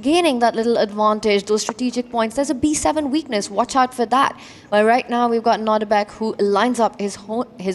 gaining that little advantage, those strategic points. There's a B7 weakness. Watch out for that. But right now, we've got Nodirbek, who lines up his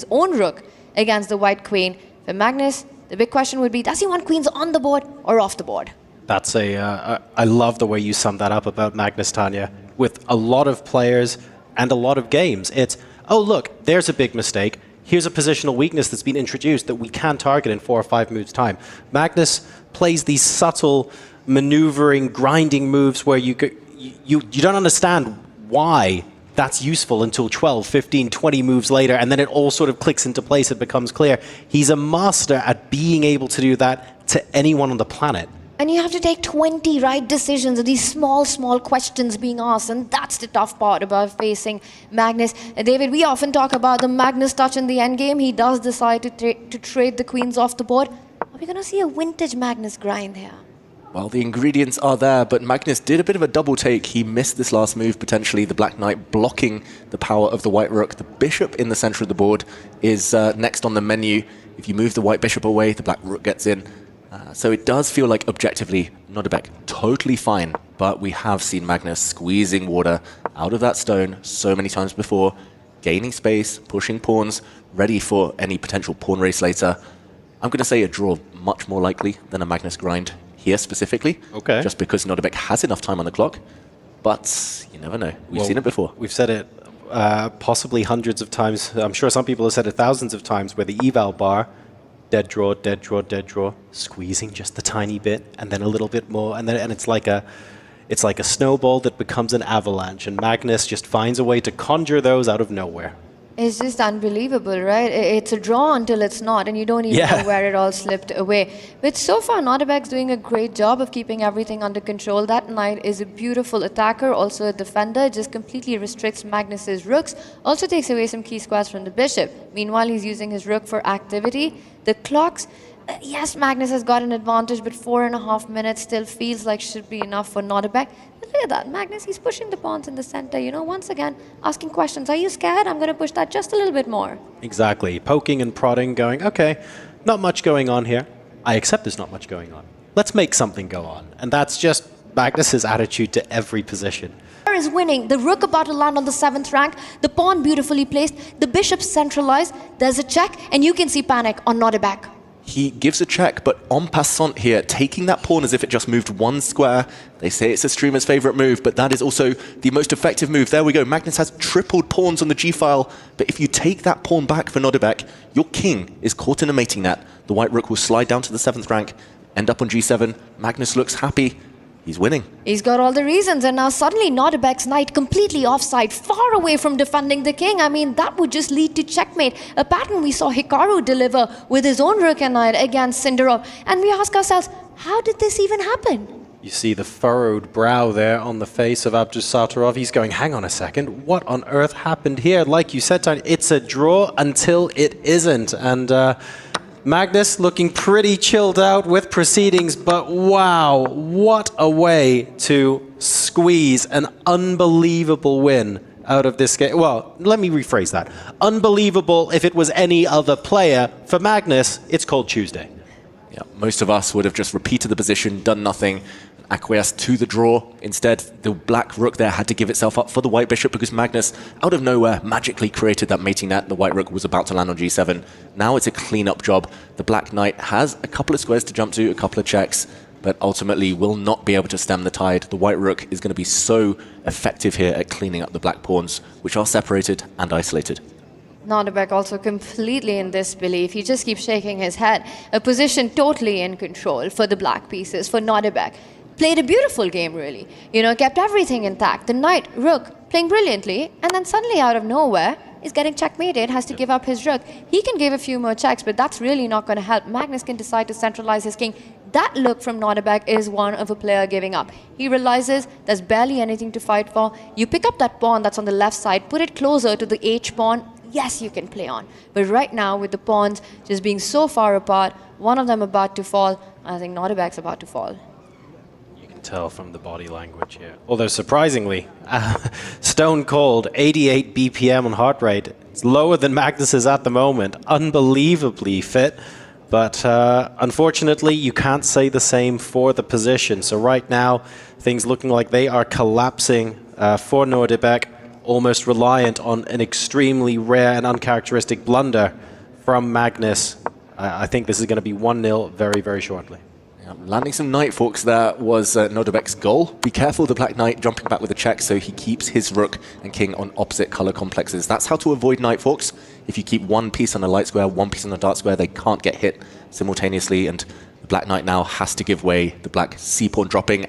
own rook against the white queen. For Magnus, the big question would be, does he want queens on the board or off the board? That's I love the way you summed that up about Magnus, Tanya. With a lot of players and a lot of games, it's, oh, look, there's a big mistake. Here's a positional weakness that's been introduced that we can target in 4 or 5 moves' time. Magnus plays these subtle, maneuvering, grinding moves where you don't understand why that's useful until 12, 15, 20 moves later, and then it all sort of clicks into place. It becomes clear. He's a master at being able to do that to anyone on the planet. And you have to take 20 right decisions of these small questions being asked. And that's the tough part about facing Magnus. David, we often talk about the Magnus touch in the endgame. He does decide to trade the queens off the board. Are we going to see a vintage Magnus grind here? Well, the ingredients are there, but Magnus did a bit of a double take. He missed this last move, potentially. The Black Knight blocking the power of the White Rook. The Bishop in the center of the board is next on the menu. If you move the White Bishop away, the Black Rook gets in. So it does feel like, objectively, Nodirbek totally fine, but we have seen Magnus squeezing water out of that stone so many times before, gaining space, pushing pawns, ready for any potential pawn race later. I'm going to say a draw much more likely than a Magnus grind here specifically, okay, just because Nodirbek has enough time on the clock, but you never know. We've seen it before. We've said it possibly hundreds of times. I'm sure some people have said it thousands of times, where the eval bar, dead draw, dead draw, dead draw, squeezing just a tiny bit, and then a little bit more, and it's like a snowball that becomes an avalanche, and Magnus just finds a way to conjure those out of nowhere. It's just unbelievable, right? It's a draw until it's not, and you don't even know where it all slipped away. But so far, Nodirbek's doing a great job of keeping everything under control. That knight is a beautiful attacker, also a defender, just completely restricts Magnus's rooks, also takes away some key squares from the bishop. Meanwhile, he's using his rook for activity. The clocks, yes, Magnus has got an advantage, but 4.5 minutes still feels like should be enough for Nodirbek. But look at that, Magnus, he's pushing the pawns in the center, you know, once again, asking questions. Are you scared? I'm going to push that just a little bit more. Exactly. Poking and prodding, going, okay, not much going on here. I accept there's not much going on. Let's make something go on. And that's just Magnus's attitude to every position. Is winning. The rook about to land on the 7th rank. The pawn beautifully placed. The bishop centralized. There's a check, and you can see panic on Nodirbek. He gives a check, but en passant here, taking that pawn as if it just moved 1 square. They say it's a streamer's favorite move, but that is also the most effective move. There we go. Magnus has tripled pawns on the g-file, but if you take that pawn back for Nodirbek, your king is caught in a mating net. The white rook will slide down to the 7th rank, end up on g7. Magnus looks happy. He's winning. He's got all the reasons, and now suddenly Nodirbek's knight completely offside, far away from defending the king. I mean, that would just lead to checkmate. A pattern we saw Hikaru deliver with his own rook and knight against Sindarov. And we ask ourselves, how did this even happen? You see the furrowed brow there on the face of Abdusattorov. He's going, hang on a second, what on earth happened here? Like you said, Tony, it's a draw until it isn't. And Magnus looking pretty chilled out with proceedings, but wow, what a way to squeeze an unbelievable win out of this game. Well, let me rephrase that. Unbelievable if it was any other player. For Magnus, it's called Tuesday. Yeah, most of us would have just repeated the position, done nothing, acquiesced to the draw. Instead, the black rook there had to give itself up for the white bishop because Magnus, out of nowhere, magically created that mating net. The white rook was about to land on g7. Now it's a clean-up job. The black knight has a couple of squares to jump to, a couple of checks, but ultimately will not be able to stem the tide. The white rook is going to be so effective here at cleaning up the black pawns, which are separated and isolated. Nodirbek also completely in disbelief. He just keeps shaking his head. A position totally in control for the black pieces, for Nodirbek. Played a beautiful game, really. You know, kept everything intact. The knight, rook, playing brilliantly, and then suddenly out of nowhere, is getting checkmated, has to give up his rook. He can give a few more checks, but that's really not going to help. Magnus can decide to centralize his king. That look from Nodirbek is one of a player giving up. He realizes there's barely anything to fight for. You pick up that pawn that's on the left side, put it closer to the H pawn, yes, you can play on. But right now, with the pawns just being so far apart, one of them about to fall, I think Nodirbek's about to fall. You can tell from the body language here. Although surprisingly, stone cold, 88 BPM on heart rate. It's lower than Magnus's at the moment. Unbelievably fit But unfortunately, you can't say the same for the position. So right now, things looking like they are collapsing for Nodirbek, almost reliant on an extremely rare and uncharacteristic blunder from Magnus. I think this is going to be 1-0 very, very shortly. Landing some Knight Forks there was Nodirbek's goal. Be careful, the Black Knight jumping back with a check, so he keeps his Rook and King on opposite color complexes. That's how to avoid Knight Forks. If you keep one piece on a light square, one piece on a dark square, they can't get hit simultaneously, and the Black Knight now has to give way. The Black C pawn dropping.